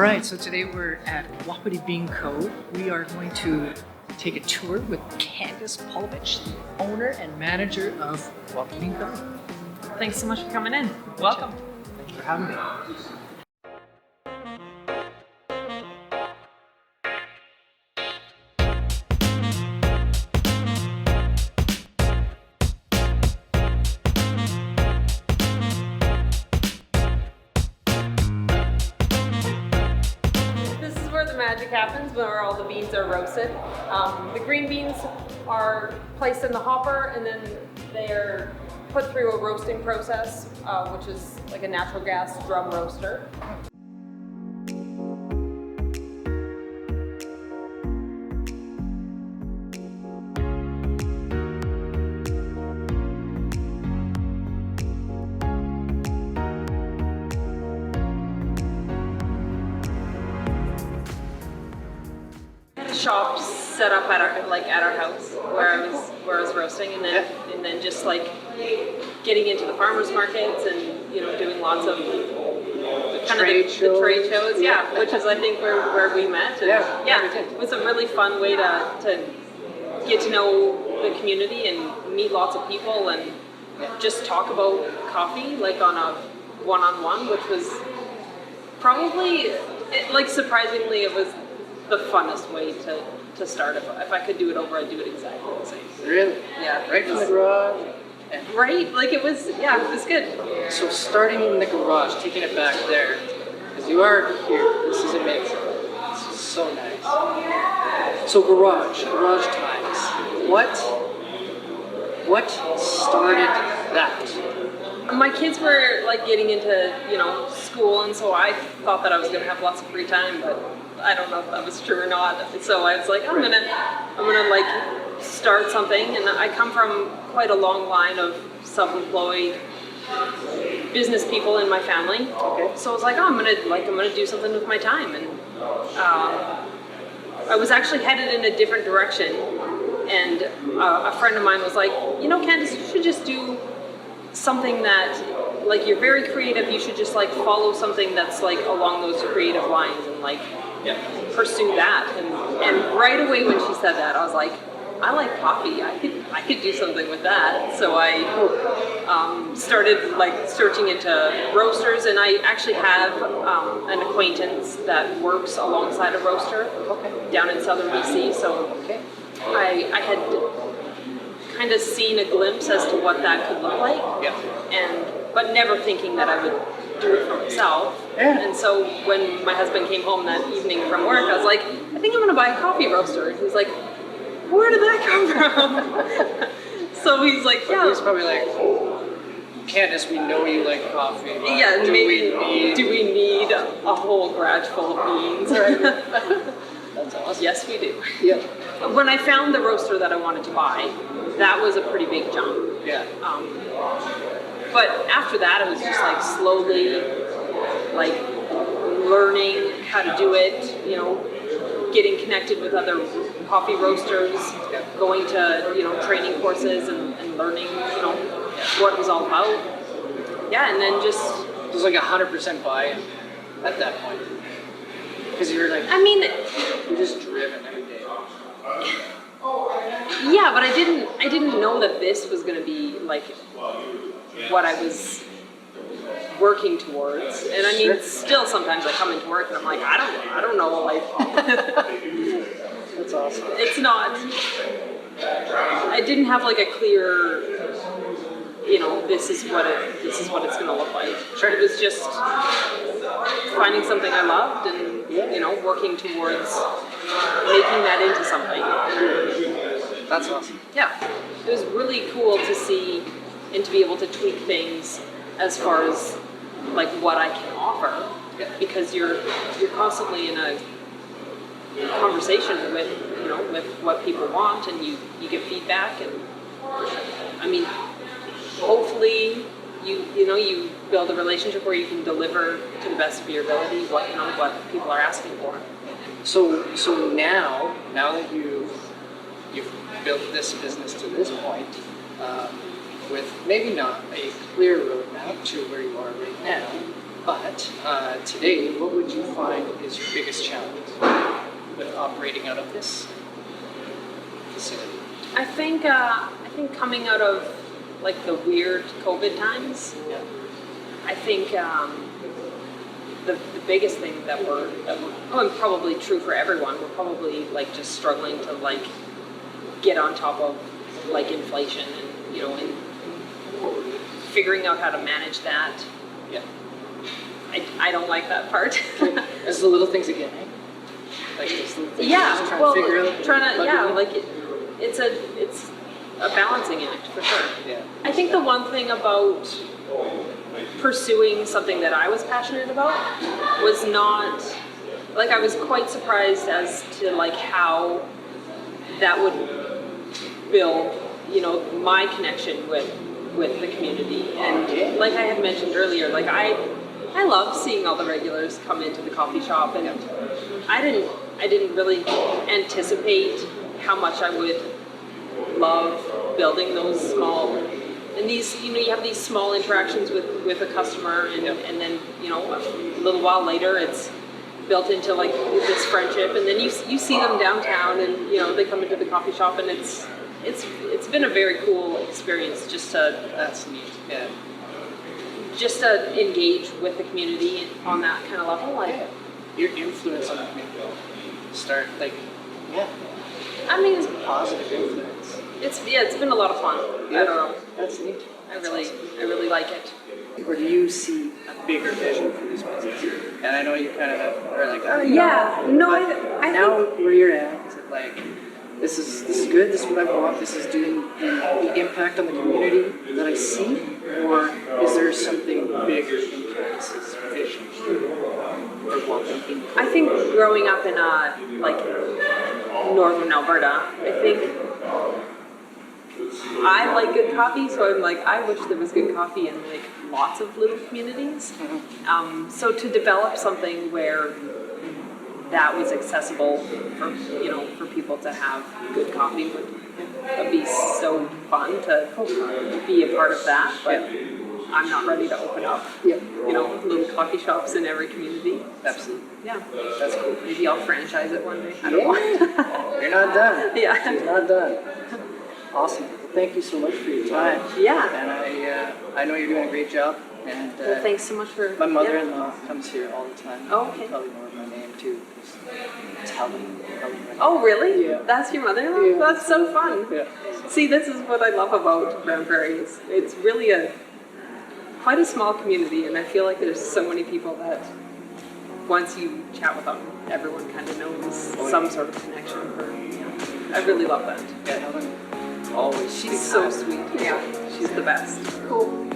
right, so today we're at Wapiti Bean Co. We are going to take a tour with Candice Polovich, the owner and manager of Wapiti Bean Co. Thanks so much for coming in. Welcome. Thank you for having me. This is where the magic happens, where all the beans are roasted. The green beans are placed in the hopper and then they are put through a roasting process, which is like a natural gas drum roaster. Shop set up at our house where I was roasting, and then just like getting into the farmers markets and doing lots of kind of the trade shows, which is I think where we met. And, it was a really fun way to get to know the community and meet lots of people and just talk about coffee like on a one-on-one, which was probably surprisingly it was the funnest way to start. If I could do it over, I'd do it exactly the same. Really? Yeah. Right from the garage? Right, it was good. So starting in the garage, taking it back there, because you are here, this is amazing. This is so nice. So garage times. What started that? My kids were like getting into school, and so I thought that I was gonna have lots of free time, but I don't know if that was true or not. So I was like, I'm gonna like start something, and I come from quite a long line of self-employed business people in my family. Okay. So I was like, I'm gonna do something with my time, and I was actually headed in a different direction, and a friend of mine was like, Candice, you should just do something that, like, you're very creative, you should just like follow something that's like along those creative lines and like pursue that. And right away when she said that, I was like, I like coffee. I could do something with that. So I started like searching into roasters, and I actually have an acquaintance that works alongside a roaster down in southern BC. So I had kind of seen a glimpse as to what that could look like, but never thinking that I would do it for myself. And so when my husband came home that evening from work, I was like, I think I'm gonna buy a coffee roaster. And he's like, where did that come from? So he's like, He was probably like, Candice, we know you like coffee. Yeah, do we need a whole garage full of beans? That's awesome. Yes, we do. Yeah. When I found the roaster that I wanted to buy, that was a pretty big jump. Yeah. But after that, it was just like slowly, like learning how to do it, getting connected with other coffee roasters, going to, training courses and learning, what it was all about. Yeah, and then just... It was like 100% buy-in at that point. Because you were like... You're just driven every day. Yeah, but I didn't know that this was going to be like what I was working towards. And still sometimes I come into work and I'm like, I don't know, like That's awesome. It's not, I didn't have like a clear, this is what it's going to look like. Sure. It was just finding something I loved and working towards making that into something. That's awesome. Yeah, it was really cool to see and to be able to tweak things as far as like what I can offer, because you're constantly in a conversation with with what people want, and you get feedback, and hopefully you build a relationship where you can deliver to the best of your ability what people are asking for. So now that you've built this business to this point, with maybe not a clear roadmap to where you are right now, But today, what would you find is your biggest challenge with operating out of this facility? I think coming out of like the weird COVID times, Yeah. I think the biggest thing that we're and probably true for everyone, we're probably like just struggling to like get on top of like inflation and and figuring out how to manage that. Yeah. I don't like that part. As the little things again, eh? Like those little things Yeah, you're just well, to figure out. like it's a balancing act for sure. Yeah. I think the one thing about pursuing something that I was passionate about was not like I was quite surprised as to like how that would build my connection with the community. And like I had mentioned earlier, like I love seeing all the regulars come into the coffee shop, and I didn't really anticipate how much I would love building those small, and these you have these small interactions with a customer, and then a little while later it's built into like this friendship, and then you see them downtown, and they come into the coffee shop, and it's been a very cool experience just to That's neat. Yeah. just to engage with the community on that kind of level. Like, Yeah. Your influence on the community. Start like, yeah, I mean, positive influence. it's been a lot of fun. I don't know. That's neat. I really like it. Or do you see a bigger vision for this business? And I know you kind of are like, oh, Yeah, no, I now think where you're at, is it like, this is good, this is what I want, this is doing the impact on the community that I see? Or is there something bigger in Candace's vision? Or walking in? I think growing up in like northern Alberta, I think I like good coffee, so I'm like, I wish there was good coffee in like lots of little communities. So to develop something where that was accessible for for people to have good coffee would be so fun to be a part of that. But I'm not ready to open up little coffee shops in every community. Absolutely. Yeah, That's cool. maybe I'll franchise it one day. I don't know. You're not done. Yeah. You're not done. Awesome. Well, thank you so much for your time. Yeah. And I know you're doing a great job. And Well, thanks so much for. my mother-in-law comes here all the time. Oh, okay. You probably know my name too. It's Helen. Oh, really? Yeah. That's your mother-in-law? Yeah. That's so fun. Yeah. See, this is what I love about Brown Prairie. It's really quite a small community, and I feel like there's so many people that once you chat with them, everyone kind of knows some sort of connection. I really love that. Yeah, Helen. Always. She's so sweet. Yeah, she's the best. Cool.